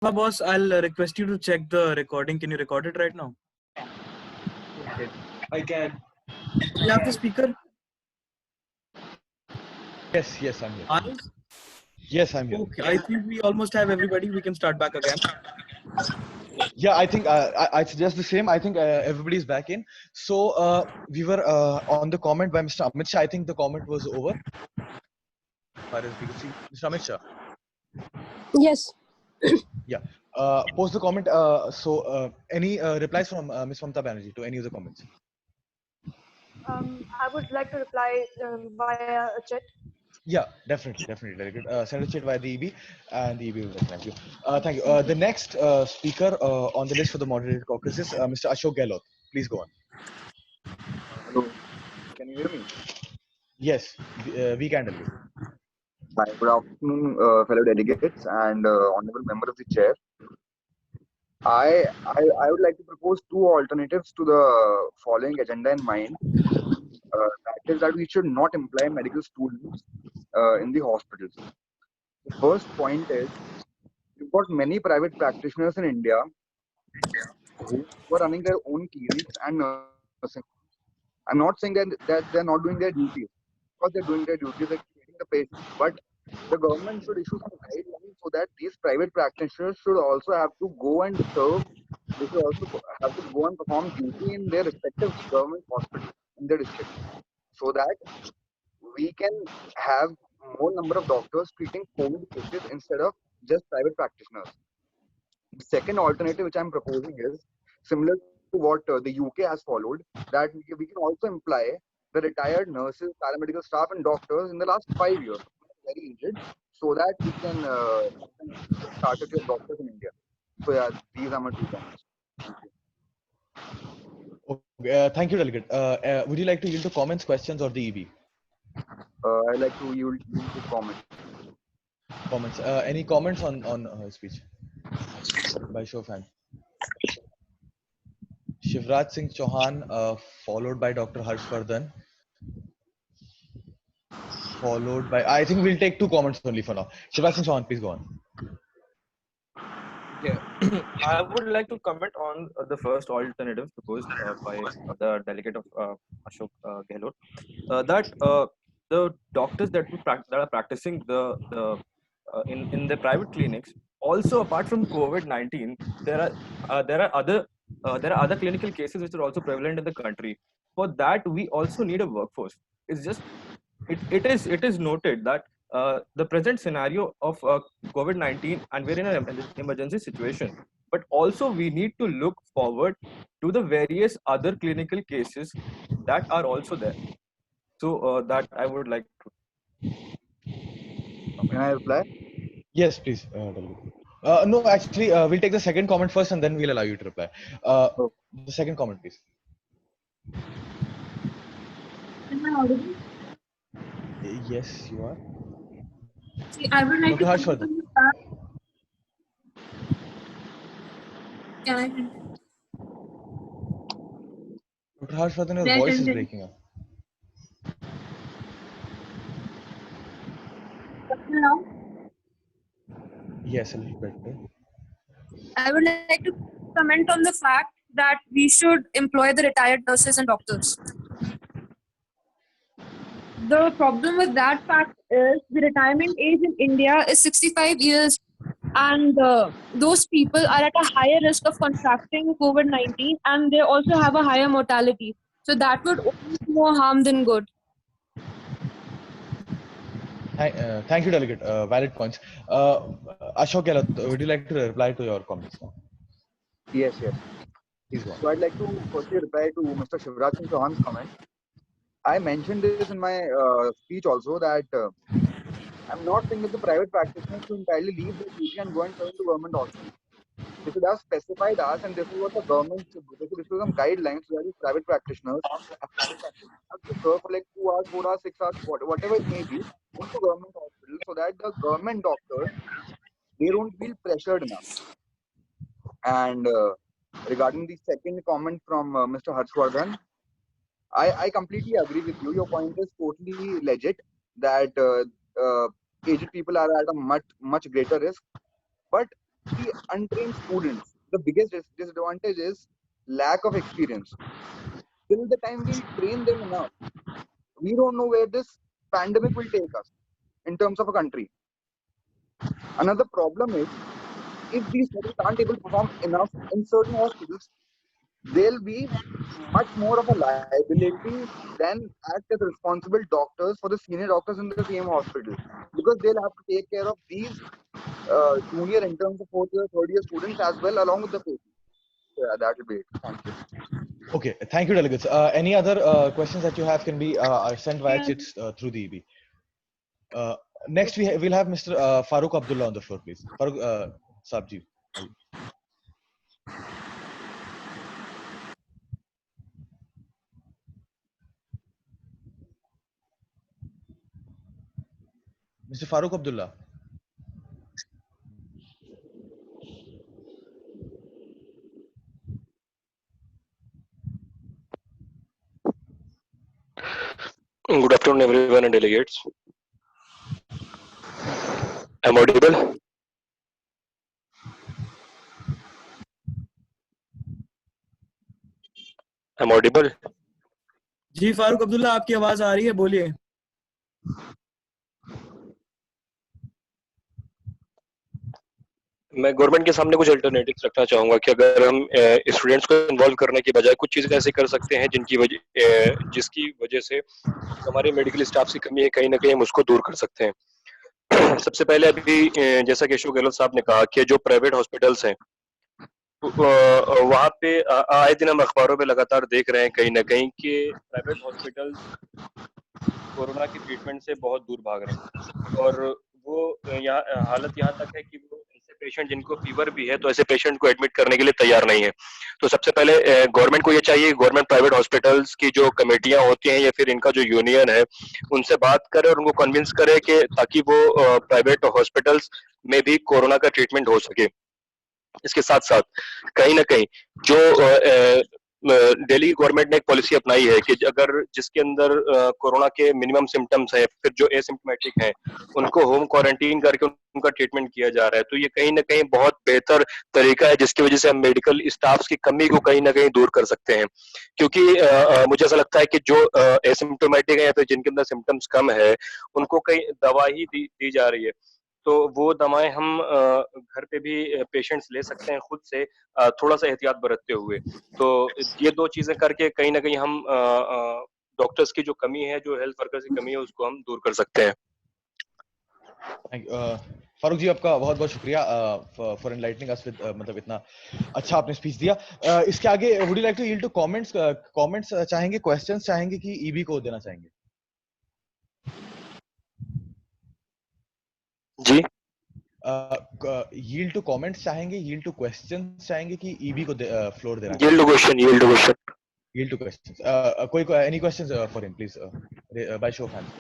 boss, I'll request you to check the recording. Can you record it right now? Okay, I can. Do you have the speaker? Yes, I'm here. Eyes? Yes, I'm here. Okay, I think we almost have everybody. We can start back again. Yeah, I think I suggest the same. I think everybody's back in. So we were on the comment by Mr. Amit Shah. I think the comment was over. As far as we could see, Mr. Amit Shah. Yes. Yeah. Post the comment. Any replies from Ms. Mamta Banerjee to any of the comments? I would like to reply via a chat. Yeah, definitely. Very good. Send a chat via the EB, and the EB will recognize you. Thank you. The next speaker on the list for the moderated caucus is Mr. Ashok Gehlot. Please go on. Hello, can you hear me? Yes, we can tell you. Hi, good afternoon, fellow delegates and honorable member of the chair. I would like to propose two alternatives to the following agenda in mind. That is that we should not employ medical students in the hospitals. The first point is we've got many private practitioners in India who are running their own clinics and nursing. I'm not saying that they're not doing their duties. Of course, they're doing their duties, they're treating the patients, but the government should issue some guidelines so that these private practitioners should also have to go and serve. They should also have to go and perform duty in their respective government hospitals in their district, so that we can have more number of doctors treating COVID cases instead of just private practitioners. The second alternative which I'm proposing is similar to what the UK has followed, that we can also imply the retired nurses, paramedical staff, and doctors in the last 5 years, very aged, so that we can get started with doctors in India. So yeah, these are my 2 points. Thank you. Okay, thank you, delegate. Would you like to yield to comments, questions, or the EB? I'd like to yield to comments. Comments. Any comments on her speech? By show of hand. Shivraj Singh Chauhan, followed by Dr. Harshvardhan. Followed by, I think we'll take 2 comments only for now. Shivraj Singh Chauhan, please go on. Yeah, I would like to comment on the first alternative proposed by the delegate of Ashok Gehlot, that the doctors that are practicing in the private clinics, also apart from COVID-19, there are other clinical cases which are also prevalent in the country. For that, we also need a workforce. It's just it is noted that the present scenario of COVID-19, and we're in an emergency situation, but also we need to look forward to the various other clinical cases that are also there. So that I would like to comment. Can I reply? Yes, please. No, actually, we'll take the second comment first, and then we'll allow you to reply. Oh. The second comment, please. Am I audible? Yes, you are. See, I would like Dr. to Harshvardhan. Can I continue? Dr. Harshvardhan, your May I voice is continue? breaking up. Now, Yes, a little better. I would like to comment on the fact that we should employ the retired nurses and doctors. The problem with that fact is the retirement age in India is 65 years, and those people are at a higher risk of contracting COVID-19, and they also have a higher mortality. So that would only do more harm than good. Thank you, delegate. Valid points. Ashok Gehlot, would you like to reply to your comments now? Yes. Please go on. So I'd like to firstly reply to Mr. Shivraj Singh Chauhan's comment. I mentioned this in my speech also, that I'm not saying that the private practitioners should entirely leave their duty and go and serve the government hospitals. They should have specified us, and this is what the government should do. They should issue some guidelines so that these private practitioners have to serve for like 2 hours, 4 hours, 6 hours, whatever it may be, into government hospitals, so that the government doctors, they don't feel pressured enough. And regarding the second comment from Mr. Harshvardhan, I completely agree with you. Your point is totally legit, that aged people are at a much greater risk. But the untrained students, the biggest disadvantage is lack of experience. Till the time we train them enough, we don't know where this pandemic will take us in terms of a country. Another problem is if these studies aren't able to perform enough in certain hospitals, they'll be much more of a liability than act as responsible doctors for the senior doctors in the same hospital, because they'll have to take care of these junior interns of fourth year, third year students as well, along with the patients. Yeah, that will be it. Thank you. Okay, thank you, delegates. Any other questions that you have can be sent via chits through the EB. Next, we'll have Mr. Farooq Abdullah on the floor, please. Farooq Sabji. Mr. Farooq Abdullah. Good afternoon, everyone and delegates. I'm audible? I'm audible? जी फारूक अब्दुल्ला आपकी आवाज आ रही है, बोलिए। मैं government के सामने कुछ alternatives रखना चाहूंगा कि अगर हम स्टूडेंट्स को इन्वॉल्व करने की बजाय कुछ चीजें ऐसे कर सकते हैं जिसकी वजह से हमारे मेडिकल स्टाफ की कमी है, कहीं ना कहीं हम उसको दूर कर सकते हैं। सबसे पहले अभी जैसा कि अशोक गहलोत साहब ने कहा कि जो प्राइवेट हॉस्पिटल्स हैं वहाँ पे आए दिन हम अखबारों में लगातार देख रहे हैं कहीं ना कहीं कि प्राइवेट हॉस्पिटल्स कोरोना की ट्रीटमेंट से बहुत दूर भाग रहे हैं, और वो हालत यहाँ तक है कि वो ऐसे पेशेंट जिनको फीवर भी है तो ऐसे पेशेंट को एडमिट करने के लिए तैयार नहीं है। तो सबसे पहले गवर्नमेंट को ये चाहिए, गवर्नमेंट प्राइवेट हॉस्पिटल्स की जो कमेटियां होती हैं या फिर इनका जो यूनियन है उनसे बात करे और उनको कन्विंस करे कि ताकि वो प्राइवेट हॉस्पिटल्स में भी कोरोना का ट्रीटमेंट हो सके। इसके साथ साथ कहीं ना कहीं जो दिल्ली गवर्नमेंट ने एक पॉलिसी अपनाई है कि अगर जिसके अंदर कोरोना के मिनिमम सिम्टम्स हैं, फिर जो एसिम्प्टोमेटिक हैं उनको होम क्वारंटीन करके उनका ट्रीटमेंट किया जा रहा है, तो ये कहीं ना कहीं बहुत बेहतर तरीका है जिसकी वजह से हम मेडिकल स्टाफ की कमी को कहीं ना कहीं दूर कर सकते हैं। क्योंकि मुझे ऐसा लगता है कि जो एसिम्प्टोमेटिक है या फिर जिनके अंदर सिम्टम्स कम है उनको कहीं दवा ही दी जा रही है, तो वो दवाएं हम घर पे भी पेशेंट्स ले सकते हैं खुद से, थोड़ा सा एहतियात बरतते हुए। तो ये दो चीजें करके कहीं ना कहीं हम डॉक्टर्स की जो कमी है, जो हेल्थ वर्कर्स की कमी है, उसको हम दूर कर सकते हैं। फारूक जी आपका बहुत बहुत शुक्रिया फॉर एनलाइटनिंग अस विद, मतलब इतना अच्छा आपने स्पीच दिया। इसके आगे would you like to yield to comments चाहेंगे, क्वेश्चंस चाहेंगे कि ईबी को देना चाहेंगे? जी यील्ड टू कमेंट्स चाहेंगे, यील्ड टू क्वेश्चंस चाहेंगे कि ईबी को फ्लोर देना? Yield to questions. कोई any questions for him please by show of hands?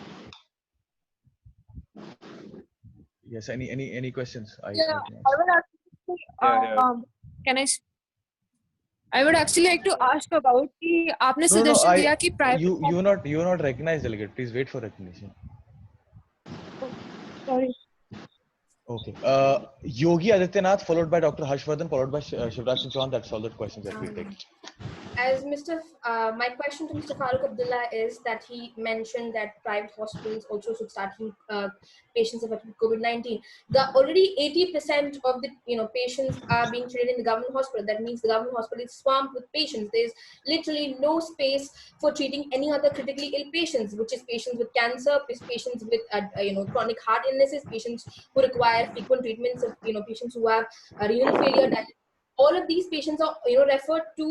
Yes, any questions? I would actually, can I would actually like to ask about कि आपने suggestion दिया कि private you not recognized delegate. Please wait for recognition. Sorry. Okay. Yogi Adityanath followed by Dr. Harshvardhan followed by Shivraj Singh Chauhan. That's all the questions that we take. As my question to Mr. Farooq Abdullah is that he mentioned that private hospitals also should start treating patients affected with COVID-19. Already 80% of the patients are being treated in the government hospital. That means the government hospital is swamped with patients. There's literally no space for treating any other critically ill patients, which is patients with cancer, patients with chronic heart illnesses, patients who require frequent treatments of patients who have renal failure. That all of these patients are referred to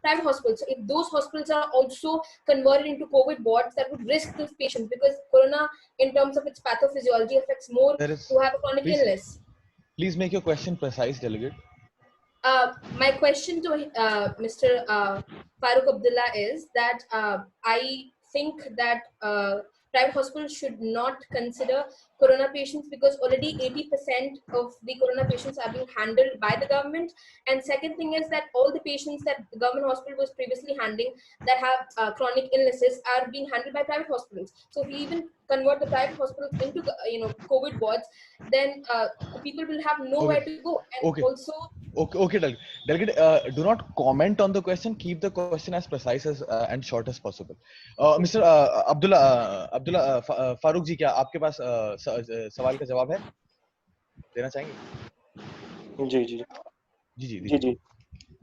private hospitals. So if those hospitals are also converted into COVID wards, that would risk those patients, because corona in terms of its pathophysiology affects more who have a chronic illness. Please make your question precise, delegate. My question to Mr. Farooq Abdullah is that I think that private hospitals should not consider corona patients because already 80% of the corona patients are being handled by the government. And second thing is that all the patients that the government hospital was previously handling that have chronic illnesses are being handled by private hospitals. So if we even convert the private hospitals into COVID wards, then people will have nowhere to go. And Okay. also, Okay, Delegate, do not comment on the question. Keep the question as precise as and short as possible. Mr. Abdullah Farooq जी, क्या आपके पास सवाल का जवाब है? देना चाहेंगे? जी जी जी जी जी जी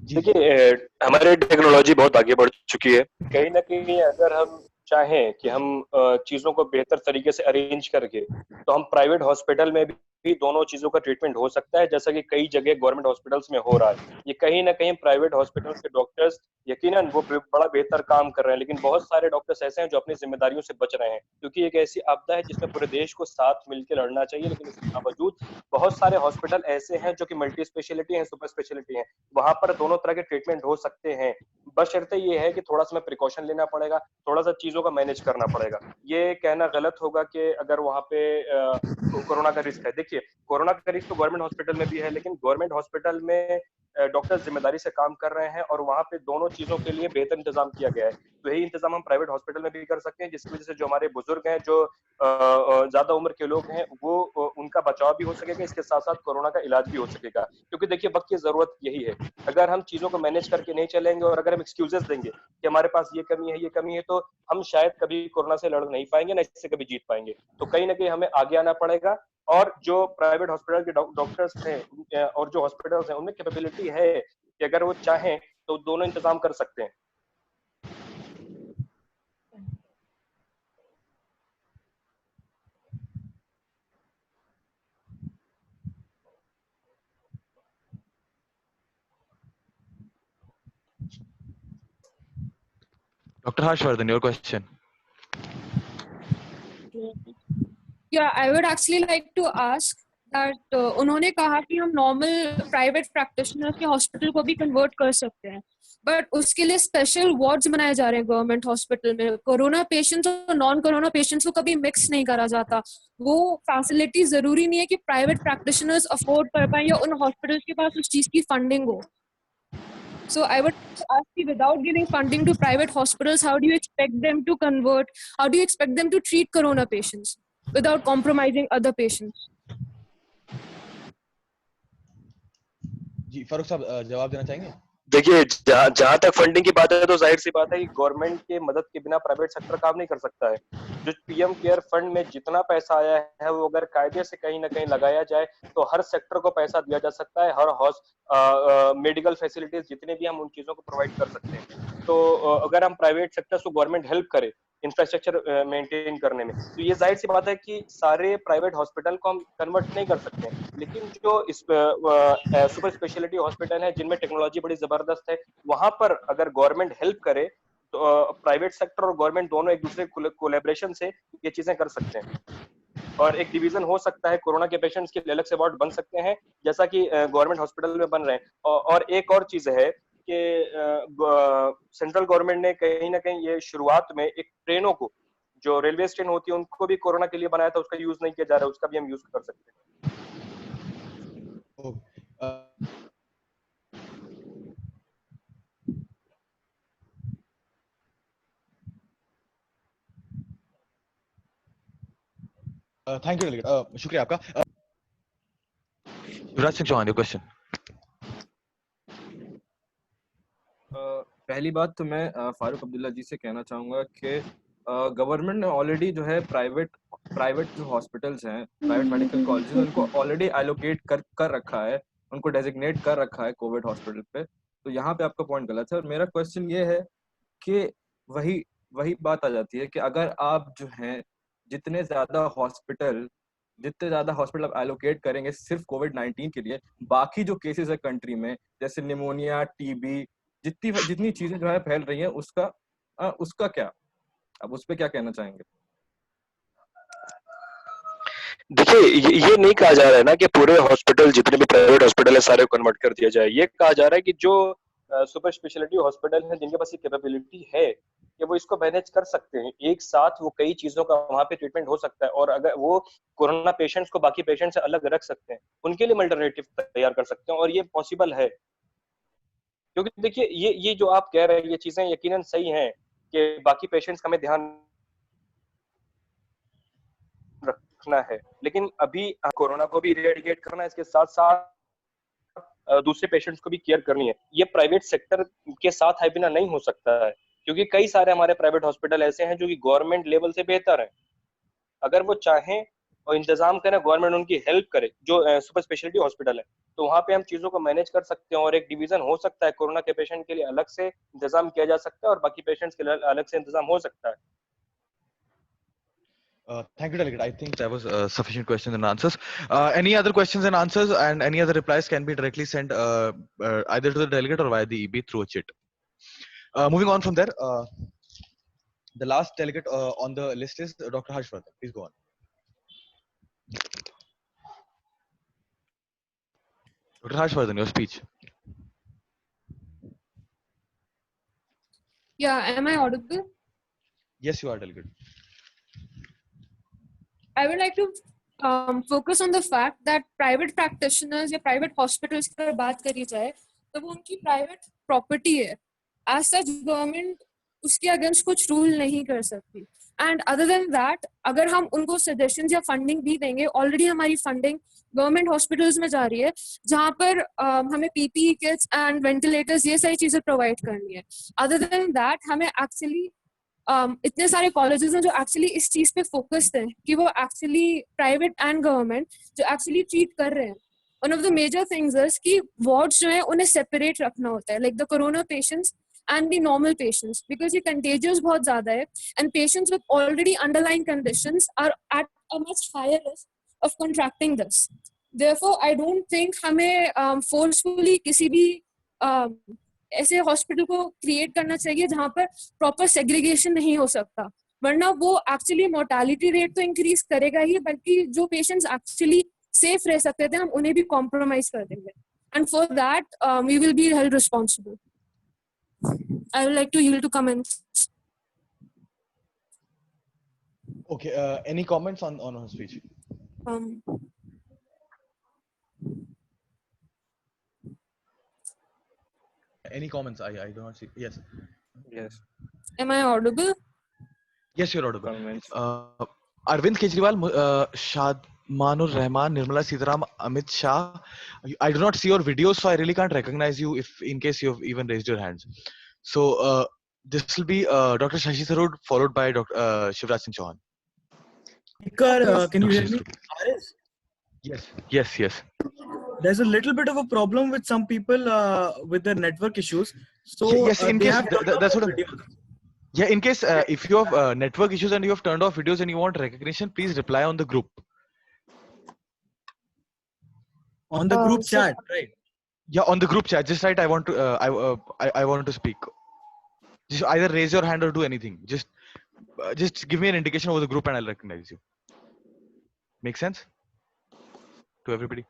जी देखिए, हमारी टेक्नोलॉजी बहुत आगे बढ़ चुकी है। कहीं ना कहीं अगर हम चाहें कि हम चीजों को बेहतर तरीके से अरेंज करके, तो हम प्राइवेट हॉस्पिटल में भी दोनों चीजों का ट्रीटमेंट हो सकता है, जैसा कि कई जगह गवर्नमेंट हॉस्पिटल्स में हो रहा है। ये कहीं ना कहीं प्राइवेट हॉस्पिटल्स के डॉक्टर्स यकीनन वो बड़ा बेहतर काम कर रहे हैं, लेकिन बहुत सारे डॉक्टर्स ऐसे हैं जो अपनी जिम्मेदारियों से बच रहे हैं, क्योंकि एक ऐसी आपदा है जिसमें पूरे देश को साथ मिलकर लड़ना चाहिए। लेकिन इसके बावजूद बहुत सारे हॉस्पिटल ऐसे हैं जो कि मल्टी स्पेशलिटी हैं, सुपर स्पेशलिटी हैं, वहां पर दोनों तरह के ट्रीटमेंट हो सकते हैं। बशर्ते ये है कि थोड़ा सा प्रिकॉशन लेना पड़ेगा, थोड़ा सा चीजों का मैनेज करना पड़ेगा। ये कहना गलत होगा कि अगर वहां पे कोरोना का रिस्क है। देखिए, कोरोना का रिस्क तो गवर्नमेंट हॉस्पिटल में भी है, लेकिन गवर्नमेंट हॉस्पिटल में डॉक्टर जिम्मेदारी से काम कर रहे हैं और वहां पे दोनों चीजों के लिए बेहतर इंतजाम किया गया है। तो यही इंतजाम हम प्राइवेट हॉस्पिटल में भी कर सकते हैं, जिसकी वजह से जो हमारे बुजुर्ग हैं, जो ज्यादा उम्र के लोग हैं, वो उनका बचाव भी हो सकेगा, इसके साथ साथ कोरोना का इलाज भी हो सकेगा। क्योंकि देखिए, वक्त की जरूरत यही है। अगर हम चीजों को मैनेज करके नहीं चलेंगे और अगर हम एक्सक्यूजेस देंगे कि हमारे पास ये कमी है, तो हम शायद कभी कोरोना से लड़ नहीं पाएंगे, ना इससे कभी जीत पाएंगे। तो कहीं ना कहीं हमें आगे आना पड़ेगा, और जो प्राइवेट हॉस्पिटल के डॉक्टर्स हैं और जो हॉस्पिटल्स हैं, उनमें कैपेबिलिटी है कि अगर वो चाहें तो दोनों इंतजाम कर सकते हैं। Dr. Harshvardhan, your question. Yeah, I would actually like to ask that उन्होंने कहा कि हम नॉर्मल प्राइवेट प्रैक्टिशनर्स के हॉस्पिटल को भी कन्वर्ट कर सकते हैं, बट उसके लिए स्पेशल वार्ड्स बनाए जा रहे हैं गवर्नमेंट हॉस्पिटल में। कोरोना पेशेंट्स और नॉन कोरोना पेशेंट्स को कभी मिक्स नहीं करा जाता। वो फैसिलिटी जरूरी नहीं है कि प्राइवेट प्रैक्टिशनर्स अफोर्ड कर पाए या उन हॉस्पिटल्स के पास उस चीज की फंडिंग हो। So I would ask you, without giving funding to private hospitals, how do you expect them to convert? How do you expect them to treat corona patients without compromising other patients? जी फारूक साहब, जवाब देना चाहेंगे? देखिए, जहां तक funding की बात है, तो जाहिर सी बात है कि गवर्नमेंट के मदद के बिना प्राइवेट सेक्टर काम नहीं कर सकता है। जो पीएम केयर फंड में जितना पैसा आया है, वो अगर कायदे से कहीं ना कहीं लगाया जाए, तो हर सेक्टर को पैसा दिया जा सकता है। हर मेडिकल फैसिलिटीज जितने भी हम उन चीजों को प्रोवाइड कर सकते हैं। तो अगर हम प्राइवेट सेक्टर को गवर्नमेंट हेल्प करे इंफ्रास्ट्रक्चर मेंटेन करने में, तो ये जाहिर सी बात है कि सारे प्राइवेट हॉस्पिटल को हम कन्वर्ट नहीं कर सकते। लेकिन जो सुपर स्पेशलिटी हॉस्पिटल है, जिनमें टेक्नोलॉजी बड़ी जबरदस्त है, वहां पर अगर गवर्नमेंट हेल्प करे, तो प्राइवेट सेक्टर और गवर्नमेंट दोनों एक दूसरे कोलैबोरेशन से ये चीजें कर सकते हैं। और एक डिवीजन हो सकता है, कोरोना के पेशेंट्स के लिए अलग से वार्ड बन सकते हैं, जैसा कि गवर्नमेंट हॉस्पिटल में बन रहे हैं। और एक और चीज है कि सेंट्रल गवर्नमेंट ने कहीं ना कहीं ये शुरुआत में एक ट्रेनों को, जो रेलवे स्टेशन होती है, उनको भी कोरोना के लिए बनाया था, उसका यूज नहीं किया जा रहा है, उसका भी हम यूज कर सकते हैं। थैंक यू डेलीगेट, शुक्रिया आपका। Yuvraj Singh Chauhan, your question. पहली बात तो मैं फारूक अब्दुल्ला जी से कहना चाहूंगा कि गवर्नमेंट ने ऑलरेडी जो है प्राइवेट जो हॉस्पिटल्स हैं, प्राइवेट मेडिकल कॉलेजेस, उनको ऑलरेडी एलोकेट कर रखा है, उनको डेजिग्नेट कर रखा है कोविड हॉस्पिटल पे। तो यहाँ पे आपका पॉइंट गलत है। और मेरा क्वेश्चन ये है कि वही बात आ जाती है कि अगर आप जो हैं जितने ज्यादा हॉस्पिटल आप एलोकेट करेंगे सिर्फ कोविड-19 के लिए, बाकी जो केसेस है कंट्री में, जैसे निमोनिया, टीबी, जितनी चीजें जो है फैल रही हैं, उसका क्या, अब उस पे क्या कहना चाहेंगे? देखिए, ये नहीं कहा जा रहा है ना कि पूरे हॉस्पिटल, जितने भी प्राइवेट हॉस्पिटल है, सारे को कन्वर्ट कर दिया जाए। ये कहा जा रहा है कि जो सुपर स्पेशलिटी हॉस्पिटल है, जिनके पास ये कैपेबिलिटी है कि वो इसको मैनेज कर सकते हैं, एक साथ वो कई चीजों का वहाँ पे ट्रीटमेंट हो सकता है, और अगर वो कोरोना पेशेंट्स को बाकी पेशेंट से अलग रख सकते हैं, उनके लिए अल्टरनेटिव तैयार कर सकते हैं, और ये पॉसिबल है। क्योंकि देखिए ये जो आप कह रहे हैं ये चीजें यकीनन सही हैं कि बाकी पेशेंट्स का हमें ध्यान रखना है, लेकिन अभी कोरोना को भी इरेडिकेट करना है, इसके साथ साथ दूसरे पेशेंट्स को भी केयर करनी है। ये प्राइवेट सेक्टर के साथ है बिना नहीं हो सकता है, क्योंकि कई सारे हमारे प्राइवेट हॉस्पिटल ऐसे हैं जो कि गवर्नमेंट लेवल से बेहतर हैं। अगर वो चाहें और इंतजाम करें, गवर्नमेंट उनकी हेल्प करे, जो सुपर स्पेशलिटी हॉस्पिटल है, तो वहाँ पे हम चीजों को मैनेज कर सकते हैं, और एक डिवीजन हो सकता है कोरोना के पेशेंट के लिए अलग से इंतजाम किया जा सकता है, और बाकी पेशेंट्स के लिए अलग से इंतजाम हो सकता है। Thank you, Delegate. I think that was sufficient questions and answers. Any other questions and answers and any other replies can be directly sent either to the delegate or via the EB through a chat. Moving on from there, the last delegate on the list is Dr. Harshvardhan. Please go on. Dr. Harshvardhan, your speech. Yeah, am I audible? Yes, you are, Delegate. I would like to focus on the fact that private practitioners या private hospitals की अगर बात करी जाए तो वो उनकी private property है. As such, government उसके against कुछ rule नहीं कर सकती. And other than that, अगर हम उनको suggestions या funding भी देंगे, already हमारी funding government hospitals में जा रही है, जहाँ पर हमें PPE kits and ventilators ये सारी चीजें provide करनी है. Other than that, हमें actually इतने सारे कॉलेजेस हैं जो एक्चुअली इस चीज पे फोकस्ड हैं कि वो एक्चुअली प्राइवेट एंड गवर्नमेंट जो एक्चुअली ट्रीट कर रहे हैं. One of the major things is कि वार्ड्स जो है उन्हें सेपरेट रखना होता है, like the corona patients and the normal patients, because ये कंटेजियस बहुत ज्यादा है and patients with already underlying conditions are at a much higher risk of contracting this. Therefore I don't think हमें फोर्सफुली किसी भी ऐसे हॉस्पिटल को create करना चाहिए जहां पर प्रॉपर सेग्रीगेशन नहीं हो सकता, वरना वो एक्चुअली मोर्टालिटी रेट तो इंक्रीज करेगा ही, बल्कि जो पेशेंट्स एक्चुअली सेफ रह सकते थे हम उन्हें भी कॉम्प्रोमाइज कर देंगे, and for that we will be held responsible. I would like to yield to comments. Okay, any comments on her speech? Any comments? I do not see. Yes. Yes. Am I audible? Yes, you're audible. Comments. Arvind Kejriwal, Shadmanur Rahman, Nirmala Sitaram, Amit Shah. I do not see your videos, so I really can't recognize you if in case you have even raised your hands. So this will be Dr. Shashi Tharoor followed by Dr. Shivraj Singh Chauhan. Can you hear me? Yes. There's a little bit of a problem with some people with their network issues. So yes, in they case have turned off that's the what. videos. Yeah, in case if you have network issues and you have turned off videos and you want recognition, please reply on the group. On the group chat, right? Yeah, on the group chat. Just write I want to I want to speak. Just either raise your hand or do anything. Just give me an indication over the group and I'll recognize you. Make sense to everybody?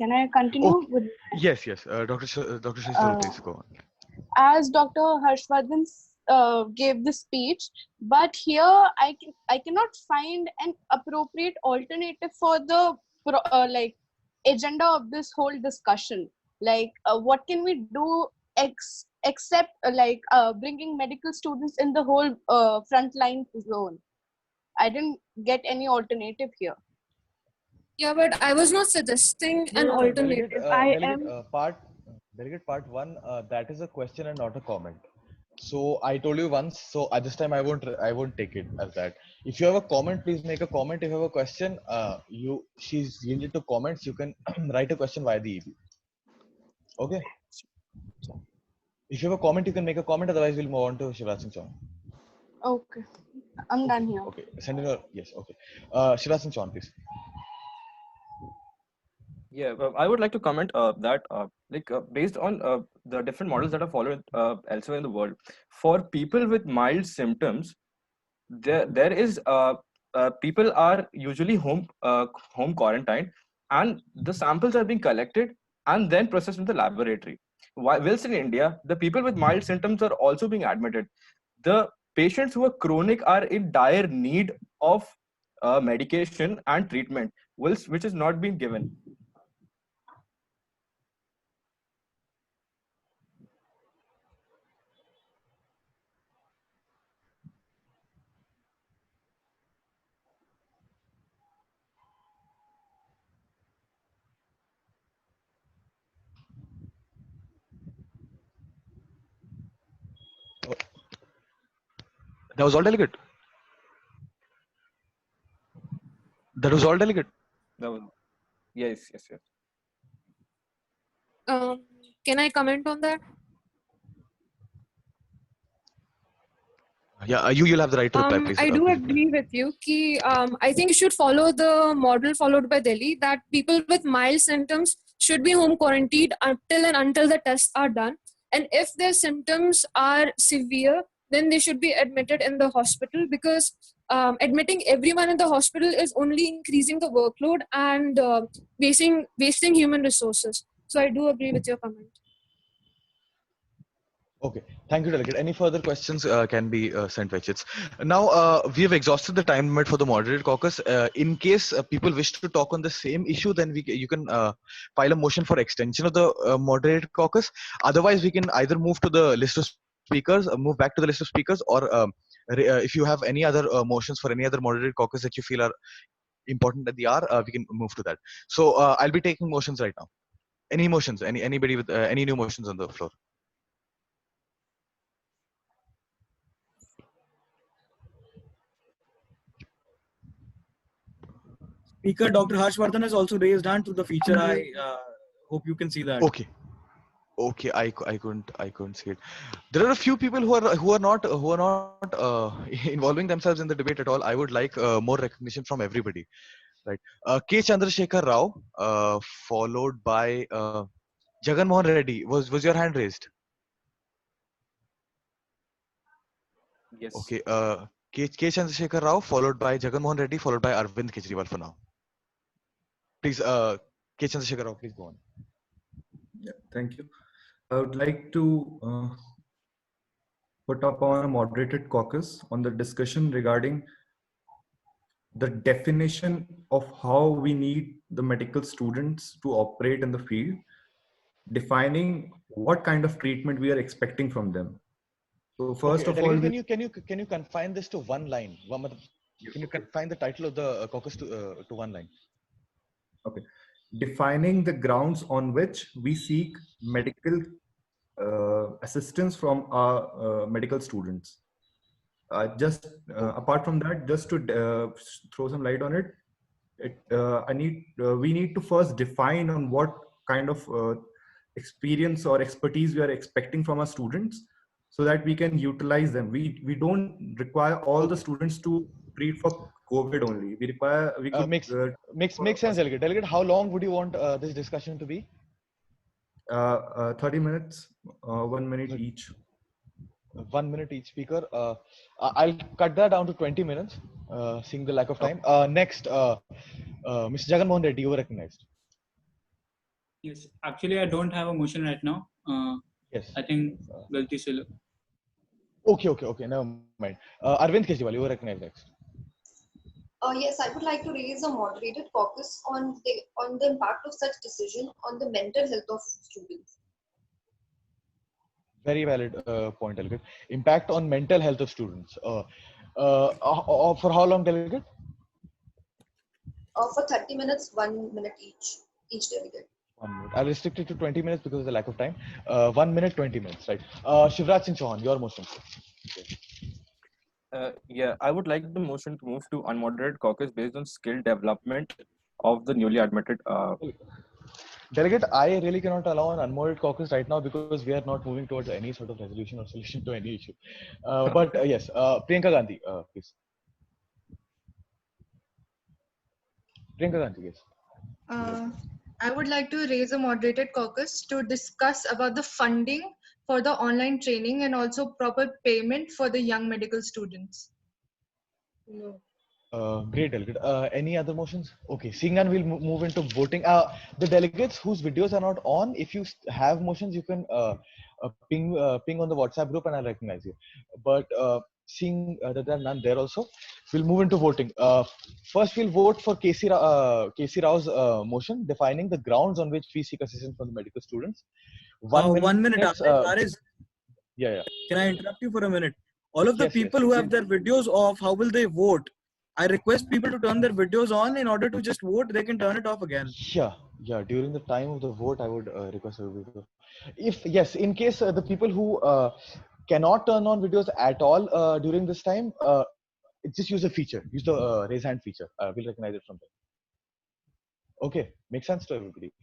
Can I continue with? Yes. Dr. Shashi, please go on. As Dr. Harshvardhan gave the speech, but here I cannot find an appropriate alternative for the like agenda of this whole discussion. Like, what can we do except bringing medical students in the whole frontline zone? I didn't get any alternative here. Yeah, but I was not suggesting an alternative. Delegate part 1, that is a question and not a comment. So I told you once, so at this time I won't take it as that. If you have a comment, please make a comment. If you have a question, she's yielded to comments. You can write a question via the EB. Okay. If you have a comment, you can make a comment. Otherwise, we'll move on to Shivraj Singh Chauhan. Okay, I'm done here. Okay, send in your yes. Okay, Shivraj Singh Chauhan, please. Yeah, I would like to comment that based on the different models that are followed elsewhere in the world, for people with mild symptoms, there is people are usually home quarantined, and the samples are being collected and then processed in the laboratory. whilst in India, the people with mild symptoms are also being admitted. The patients who are chronic are in dire need of medication and treatment, which is not being given. That was all, delegate. That was all, delegate. That was, yes. Can I comment on that? Yeah, you'll have the right to reply, please. I do Please. agree with you. I think you should follow the model followed by Delhi, that people with mild symptoms should be home quarantined until the tests are done. And if their symptoms are severe, then they should be admitted in the hospital, because admitting everyone in the hospital is only increasing the workload and wasting human resources. So I do agree with your comment. Okay, thank you, delegate. Any further questions can be sent, Vechits. Now, we have exhausted the time limit for the moderated caucus. In case people wish to talk on the same issue, then you can file a motion for extension of the moderated caucus. Otherwise, we can either move to the list of speakers, move back to the list of speakers, or if you have any other motions for any other moderated caucus that you feel are important at the hour, we can move to that. So I'll be taking motions right now. Any motions? Anybody with any new motions on the floor? Speaker Dr. Harshvardhan has also raised hand to the feature. I hope you can see that. Okay. I couldn't see it. There are a few people who are not involving themselves in the debate at all. I would like more recognition from everybody. Right. K. Chandrasekhar Rao, followed by Jagan Mohan Reddy. Was your hand raised? Yes. Okay. K. Chandrasekhar Rao, followed by Jagan Mohan Reddy, followed by Arvind Kejriwal for now. Please, K. Chandrasekhar Rao, please go on. Yeah, thank you. I would like to put up on a moderated caucus on the discussion regarding the definition of how we need the medical students to operate in the field, defining what kind of treatment we are expecting from them. So first Okay, of all, delegate, can you confine this to one line? Can you confine the title of the caucus to one line? Okay, defining the grounds on which we seek medical assistance from our medical students. Apart from that, just to throw some light on it, we need to first define on what kind of experience or expertise we are expecting from our students, so that we can utilize them. We don't require all the students to treat for COVID only. We require makes sense, delegate. Delegate, how long would you want this discussion to be? 30 minutes, 1 minute each. 1 minute each speaker. I'll cut that down to 20 minutes, seeing the lack of time. Next, Mr. Jagan Mohan Reddy, you were recognized. Yes, actually, I don't have a motion right now. Yes. I think Galti Sila. Okay, never mind. Arvind Kejriwal, you were recognized next. Yes, I would like to raise a moderated caucus on the impact of such decision on the mental health of students. Very valid point, delegate. Impact on mental health of students. For how long, delegate? For 30 minutes, 1 minute each delegate. 1 minute. I'll restrict it to 20 minutes because of the lack of time. 1 minute, 20 minutes, right? Shivraj Singh Chauhan, your motion. Okay. Yeah, I would like the motion to move to unmoderated caucus based on skill development of the newly admitted. Delegate, I really cannot allow an unmoderated caucus right now because we are not moving towards any sort of resolution or solution to any issue. But yes, Priyanka Gandhi, please. Priyanka Gandhi, yes. I would like to raise a moderated caucus to discuss about the funding for the online training and also proper payment for the young medical students. No. Great, delegate. Any other motions? Okay, seeing none, we'll move into voting. The delegates whose videos are not on, if you have motions, you can ping on the WhatsApp group and I'll recognize you. But seeing that there are none there also, we'll move into voting. First, we'll vote for KC Rao's motion defining the grounds on which we seek assistance from the medical students. 1 minute. 1 minute, Ariz. Yeah. Can I interrupt you for a minute? All of the Yes, people who have their videos off, how will they vote? I request people to turn their videos on. In order to just vote, they can turn it off again. Yeah. During the time of the vote, I would request everybody to. If yes, in case the people who cannot turn on videos at all during this time, just use the feature. Use the raise hand feature. We'll recognize it from there. Okay, makes sense to everybody.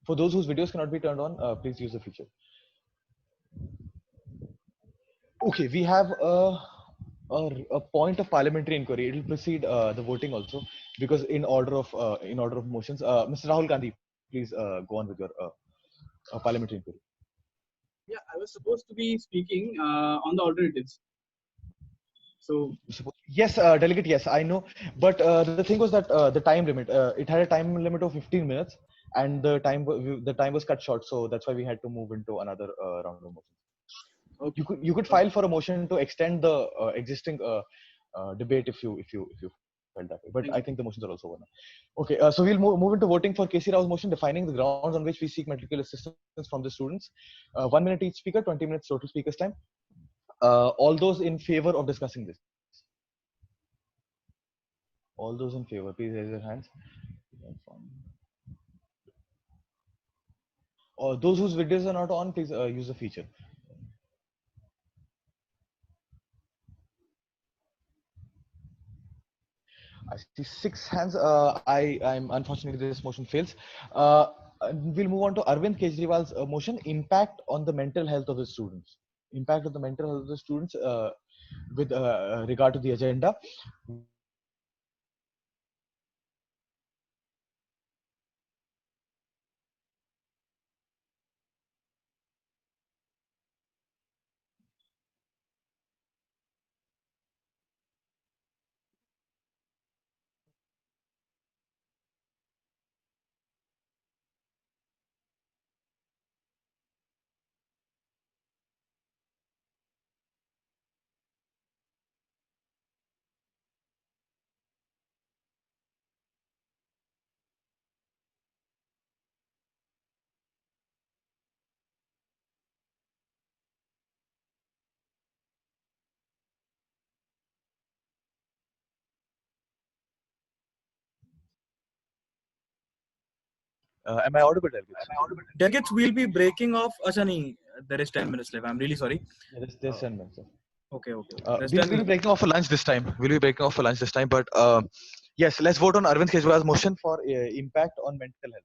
For those whose videos cannot be turned on, please use the feature. Okay, we have a point of parliamentary inquiry. It will precede the voting also, because in order of motions. Mr. Rahul Gandhi, please go on with your parliamentary inquiry. Yeah, I was supposed to be speaking on the alternatives. So yes, delegate. Yes, I know. But the thing was that the time limit. It had a time limit of 15 minutes, and the time was cut short. So that's why we had to move into another round of motions. Okay. You could file for a motion to extend the existing debate if you felt that way. But I think the motions are also one. Okay, so we'll move into voting for KC Rao's motion defining the grounds on which we seek medical assistance from the students. 1 minute each speaker, 20 minutes total speakers time. All those in favor of discussing this? All those in favor, please raise your hands. Those whose videos are not on, please use the feature. I see 6 hands. I'm unfortunately this motion fails. We'll move on to Arvind Kejriwal's motion, impact on the mental health of the students. Impact on the mental health of the students with regard to the agenda. Am I audible, delegates? Delegates, we'll be breaking off. Ashani, there is 10 minutes left. I'm really sorry. Yeah, there's 10 minutes. Okay. We'll be breaking off for lunch this time. But yes, let's vote on Arvind Kejriwal's motion for impact on mental health.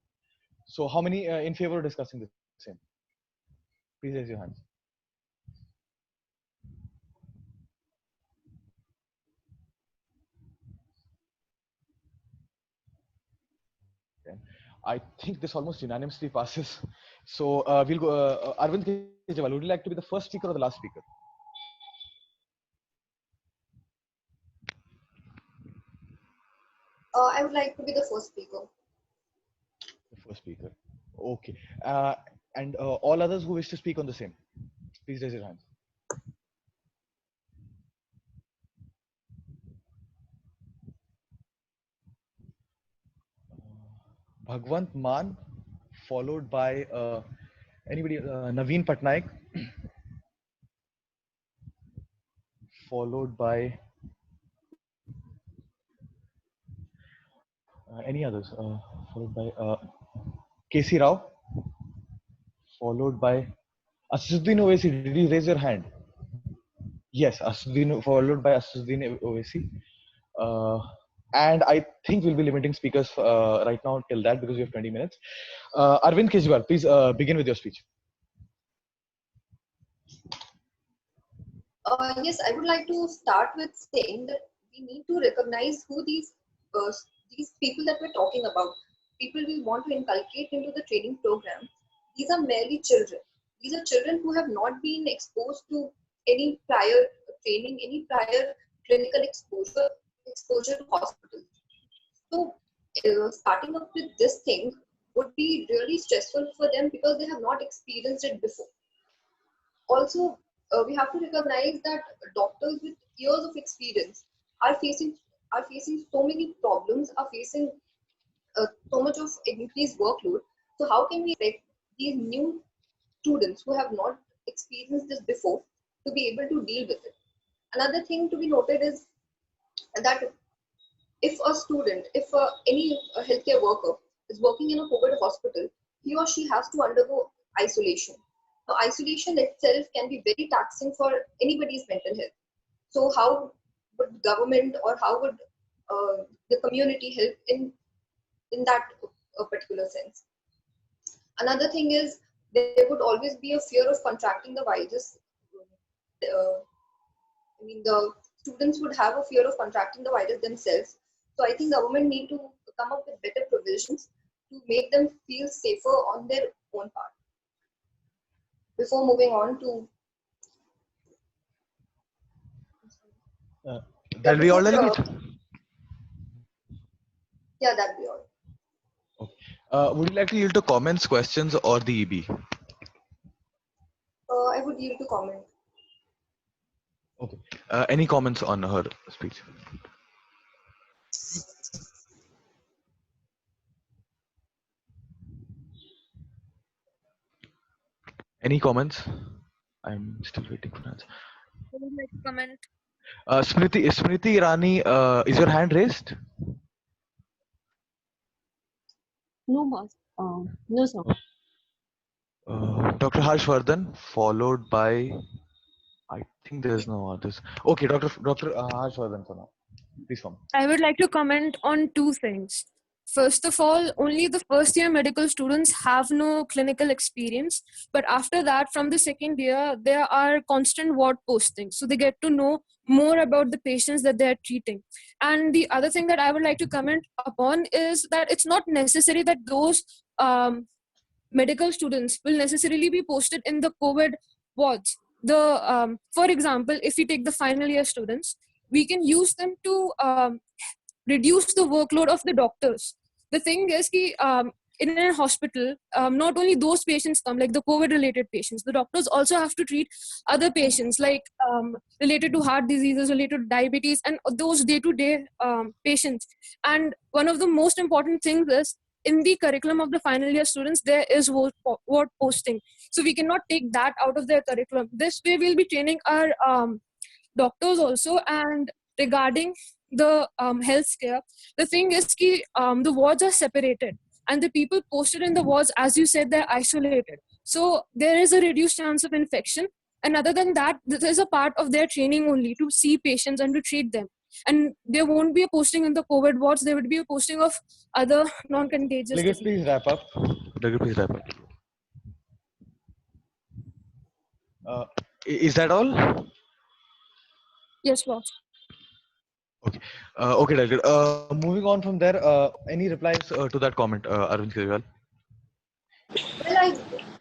So, how many in favor of discussing the same? Please raise your hands. Okay. I think this almost unanimously passes. So, we'll go. Arvind Kejriwal, would you like to be the first speaker or the last speaker? I would like to be the first speaker. The first speaker. Okay. And all others who wish to speak on the same, please raise your hands. Bhagwant Man, followed by anybody, Naveen Patnaik, followed by any others, followed by KC Rao, followed by Asduddin Owaisi. Did you raise your hand? Yes, Asduddin, followed by Asduddin Owaisi. And I think we'll be limiting speakers right now till that, because we have 20 minutes. Arvind Kejriwal, please begin with your speech. Yes, I would like to start with saying that we need to recognize who these people that we're talking about, people we want to inculcate into the training program. These are merely children. These are children who have not been exposed to any prior training, any prior clinical exposure exposure to hospitals. So starting up with this thing would be really stressful for them because they have not experienced it before. Also, we have to recognize that doctors with years of experience are facing so many problems, are facing so much of increased workload. So how can we expect these new students who have not experienced this before to be able to deal with it? Another thing to be noted is that if a student, if any healthcare worker is working in a COVID hospital, he or she has to undergo isolation. Now, isolation itself can be very taxing for anybody's mental health. So how would government or how would the community help in that particular sense? Another thing is there would always be a fear of contracting the virus. The students would have a fear of contracting the virus themselves. So I think government need to come up with better provisions to make them feel safer on their own part. Before moving on to that'll be all, Delegate? Yeah, that'll be all. Would you like to yield to comments, questions, or the EB? I would yield to comment. Okay. Any comments on her speech? Any comments? I'm still waiting for answer. I would like to comment. Smriti Irani, is your hand raised? No, boss. No, sir. Dr. Harshvardhan, followed by, I think there's no others. Okay, Dr. Harshvardhan for now. Please come. I would like to comment on two things. First of all, only the first year medical students have no clinical experience, but after that, from the second year, there are constant ward postings. So they get to know more about the patients that they're treating. And the other thing that I would like to comment upon is that it's not necessary that those medical students will necessarily be posted in the COVID wards. For example, if we take the final year students, we can use them to reduce the workload of the doctors. The thing is in a hospital, not only those patients come, like the COVID related patients, the doctors also have to treat other patients like related to heart diseases, related to diabetes, and those day-to-day patients. And one of the most important things is in the curriculum of the final year students, there is ward posting. So we cannot take that out of their curriculum. This way we'll be training our doctors also. And regarding the healthcare, the thing is the wards are separated and the people posted in the wards, as you said, they're isolated. So there is a reduced chance of infection. And other than that, this is a part of their training only to see patients and to treat them. And there won't be a posting in the COVID wards. There would be a posting of other non-contagious Delegate, diseases. please wrap up. Delegate, please wrap up. Is that all? Yes, boss. Okay. Okay, Delegate. Moving on from there, any replies to that comment, Arvind Kejriwal? Well,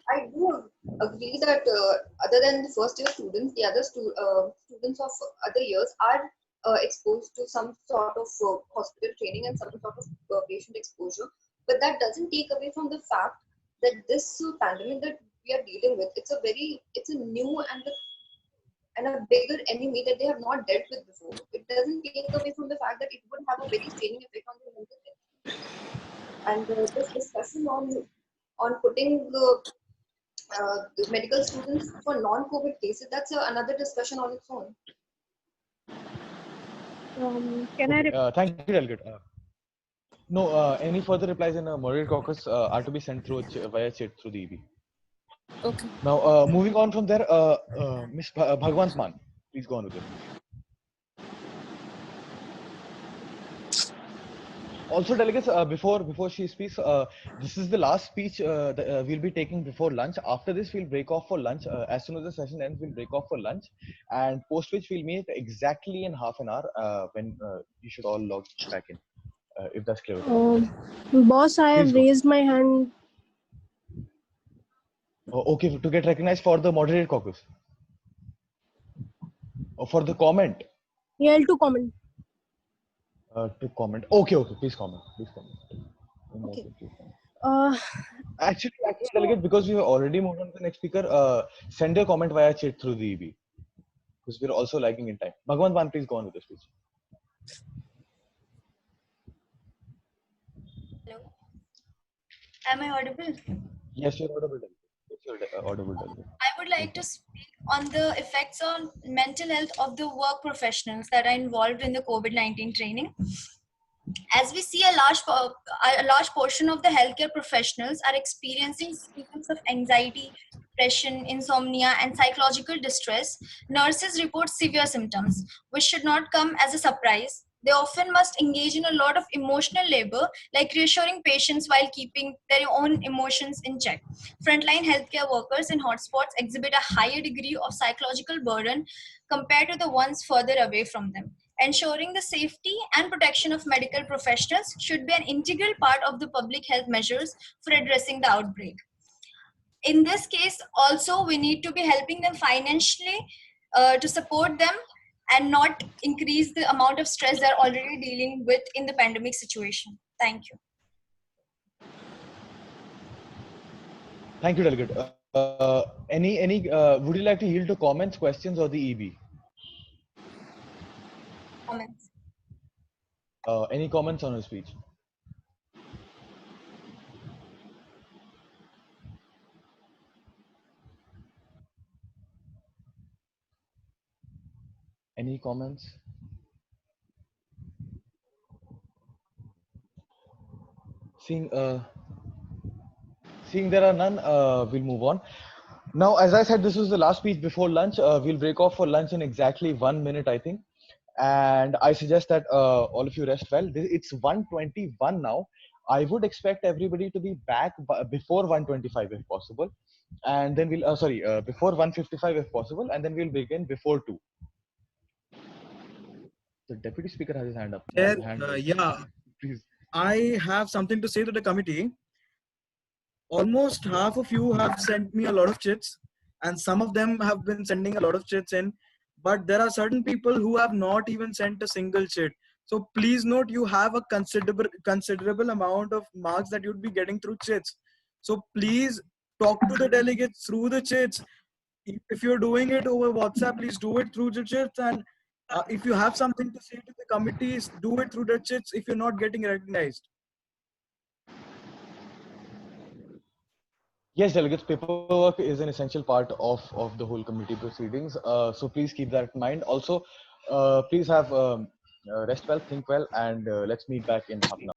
I do agree that other than the first year students, the other students of other years are exposed to some sort of hospital training and some sort of patient exposure. But that doesn't take away from the fact that this pandemic that we are dealing with, it's a new and a bigger enemy that they have not dealt with before. It doesn't take away from the fact that it would have a very straining effect on their mental health. And this discussion on putting the medical students for non-COVID cases, that's another discussion on its own. Can I? Thank you, Delegate. No, any further replies in a moderate caucus are to be sent through via chat through the EB. Okay. Now, moving on from there, Ms. Bhagwant Man, please go on with it. Also, delegates, before she speaks, this is the last speech that we'll be taking before lunch. After this, we'll break off for lunch. As soon as the session ends, we'll break off for lunch, and post which we'll meet exactly in half an hour when you should all log back in, if that's clear. Boss, I have raised my hand. Okay, to get recognized for the moderated caucus. Or for the comment. Yeah, to comment. to comment. Okay, please comment. Okay. Please comment. Uh, Actually, delegate, because we have already moved on to the next speaker, send your comment via chat through the EB, because we're also lagging in time. Bhagwan Ban, please go on with the speech. Hello. Am I audible? Yes, you're audible. Yes, you're audible. I would like to speak on the effects on mental health of the work professionals that are involved in the COVID-19 training. As we see, a large portion of the healthcare professionals are experiencing symptoms of anxiety, depression, insomnia, and psychological distress. Nurses report severe symptoms, which should not come as a surprise. They often must engage in a lot of emotional labor, like reassuring patients while keeping their own emotions in check. Frontline healthcare workers in hotspots exhibit a higher degree of psychological burden compared to the ones further away from them. Ensuring the safety and protection of medical professionals should be an integral part of the public health measures for addressing the outbreak. In this case, also, we need to be helping them financially to support them and not increase the amount of stress they're already dealing with in the pandemic situation. Thank you. Thank you, delegate. Would you like to yield to comments, questions, or the EB? Comments. Any comments on his speech? Any comments? Seeing there are none, we'll move on. Now, as I said, this was the last speech before lunch. We'll break off for lunch in exactly 1 minute, I think. And I suggest that all of you rest well. It's 1:21 now. I would expect everybody to be back before 1:25 if possible. And then we'll, before 1:55 if possible. And then we'll begin before 2. The deputy speaker has his hand up. Yeah, Please. I have something to say to the committee. Almost half of you have sent me a lot of chits, and some of them have been sending a lot of chits in, but there are certain people who have not even sent a single chit. So please note, you have a considerable amount of marks that you'd be getting through chits. So please talk to the delegates through the chits. If you're doing it over WhatsApp, please do it through the chits. And if you have something to say to the committees, do it through the chits if you're not getting recognized. Yes, delegates, paperwork is an essential part of the whole committee proceedings. So please keep that in mind. Also, please have rest well, think well, and let's meet back in half an hour.